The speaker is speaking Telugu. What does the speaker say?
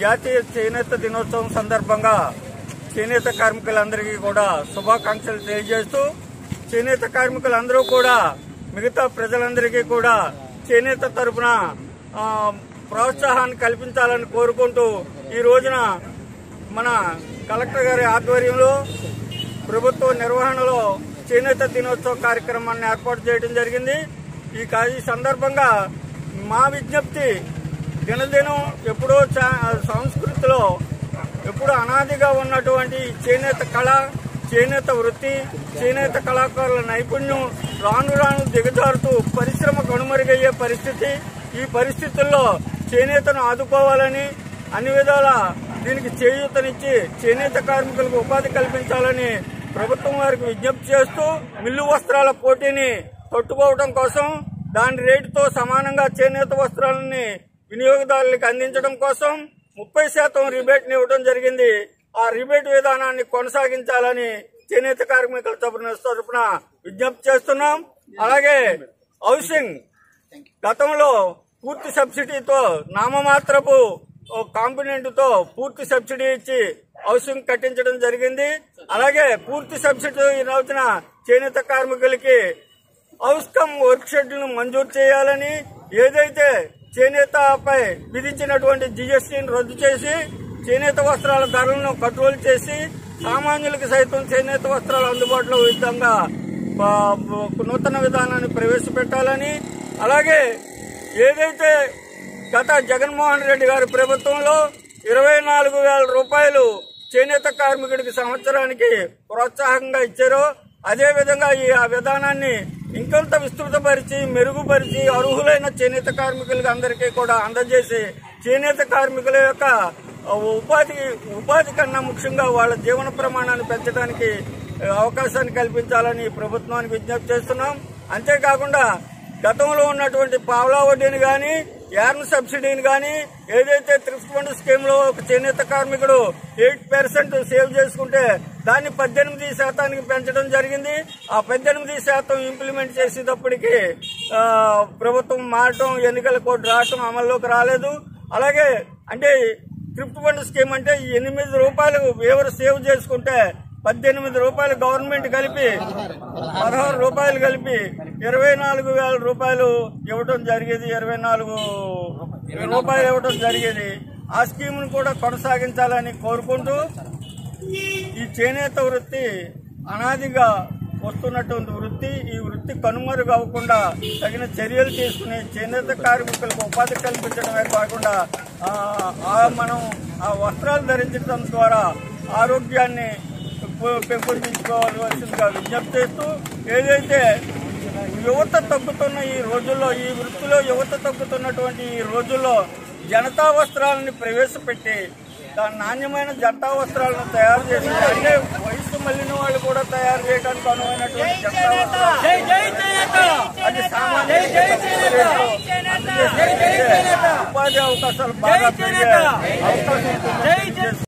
జాతీయ చేనేత దినోత్సవం సందర్భంగా చేనేత కార్మికులందరికీ కూడా శుభాకాంక్షలు తెలియజేస్తూ చేనేత కార్మికులందరూ కూడా మిగతా ప్రజలందరికీ కూడా చేనేత తరపున ప్రోత్సాహాన్ని కల్పించాలని కోరుకుంటూ ఈ రోజున మన కలెక్టర్ గారి ఆధ్వర్యంలో ప్రభుత్వ నిర్వహణలో చేనేత దినోత్సవ కార్యక్రమాన్ని ఏర్పాటు చేయడం జరిగింది. ఈ సందర్భంగా మా విజ్ఞప్తి దినదినం ఎప్పుడో సంస్కృతిలో ఎప్పుడూ అనాదిగా ఉన్నటువంటి చేనేత కళ, చేనేత వృత్తి, చేనేత కళాకారుల నైపుణ్యం రాను రాను దిగజారుతూ పరిశ్రమ కనుమరుగయ్యే పరిస్థితి. ఈ పరిస్థితుల్లో చేనేతను ఆదుకోవాలని అన్ని విధాల దీనికి చేయూతనిచ్చి చేనేత కార్మికులకు ఉపాధి కల్పించాలని ప్రభుత్వం వారికి విజ్ఞప్తి చేస్తూ మిల్లు వస్త్రాల పోటీని తట్టుకోవడం కోసం దాని రేటుతో సమానంగా చేనేత వస్త్రాలని వినియోగదారులకు అందించడం కోసం 30% రిబేట్ని ఇవ్వడం జరిగింది. ఆ రిబేట్ విధానాన్ని కొనసాగించాలని చేనేత కార్మికుల తరపున విజ్ఞప్తి చేస్తున్నాం. అలాగే హౌసింగ్ గతంలో పూర్తి సబ్సిడీతో నామమాత్రపు కాంపోనెంట్ తో పూర్తి సబ్సిడీ ఇచ్చి హౌసింగ్ కట్టించడం జరిగింది. అలాగే పూర్తి సబ్సిడీ ఈ రోజున చేనేత కార్మికులకి హౌస్ కమ్ వర్క్ షెడ్యూల్ను మంజూరు చేయాలని, ఏదైతే చేనేతపై విధించినటువంటి జీఎస్టీని రద్దు చేసి చేనేత వస్త్రాల ధరలను కంట్రోల్ చేసి సామాన్యులకు సైతం చేనేత వస్త్రాలు అందుబాటులో విధంగా నూతన విధానాన్ని ప్రవేశపెట్టాలని, అలాగే ఏదైతే గత జగన్మోహన్ రెడ్డి గారి ప్రభుత్వంలో 24,000 రూపాయలు చేనేత కార్మికుడికి సంవత్సరానికి ప్రోత్సాహంగా ఇచ్చారో అదేవిధంగా ఆ విధానాన్ని ఇంకొంత విస్తృతపరిచి మెరుగుపరిచి అర్హులైన చేనేత కార్మికులకు అందరికీ కూడా అందజేసి చేనేత కార్మికుల యొక్క ఉపాధి కన్నా ముఖ్యంగా వాళ్ళ జీవన ప్రమాణాన్ని పెంచడానికి అవకాశాన్ని కల్పించాలని ప్రభుత్వానికి విజ్ఞప్తి చేస్తున్నాం. అంతేకాకుండా గతంలో ఉన్నటువంటి పావలా వడ్డీని గాని, యార్న్ సబ్సిడీని గాని, ఏదైతే థ్రిఫ్ట్ ఫండ్ స్కీమ్ లో ఒక చేనేత కార్మికుడు 8% సేవ్ చేసుకుంటే దాన్ని 18% పెంచడం జరిగింది. ఆ 18% ఇంప్లిమెంట్ చేసేటప్పటికి ప్రభుత్వం మారటం, ఎన్నికల కోడ్ రావటం అమల్లోకి రాలేదు. అలాగే అంటే థ్రిఫ్ట్ ఫండ్ స్కీమ్ అంటే 8 రూపాయలు ఎవరు సేవ్ చేసుకుంటే 18 రూపాయలు గవర్నమెంట్ కలిపి 16 రూపాయలు కలిపి 24,000 రూపాయలు ఇవ్వడం జరిగేది. 24 రూపాయలు ఇవ్వడం జరిగేది. ఆ స్కీమ్ను కూడా కొనసాగించాలని కోరుకుంటూ ఈ చేనేత వృత్తి అనాదిగా వస్తున్నటువంటి వృత్తి, ఈ వృత్తి కనుమరుగు అవ్వకుండా తగిన చర్యలు తీసుకుని చేనేత కార్మికులకు ఉపాధి కల్పించడమే కాకుండా మనం ఆ వస్త్రాలు ధరించడం ద్వారా ఆరోగ్యాన్ని పెంపొందించుకోవాల్సిందిగా విజ్ఞప్తి చేస్తూ, ఏదైతే యువత తగ్గుతున్న ఈ రోజుల్లో, ఈ వృత్తిలో యువత తగ్గుతున్నటువంటి ఈ రోజుల్లో జనతా వస్త్రాలను ప్రవేశపెట్టి దాని నాణ్యమైన జనతా వస్త్రాలను తయారు చేసి, అంటే వయసు మళ్ళిన వాళ్ళు కూడా తయారు చేయడానికి అనువైనటువంటి జనతా వస్త్రాలు అది సామాన్య ఉపాధి అవకాశాలు బాగా పెరిగే అవకాశం ఉంటుంది.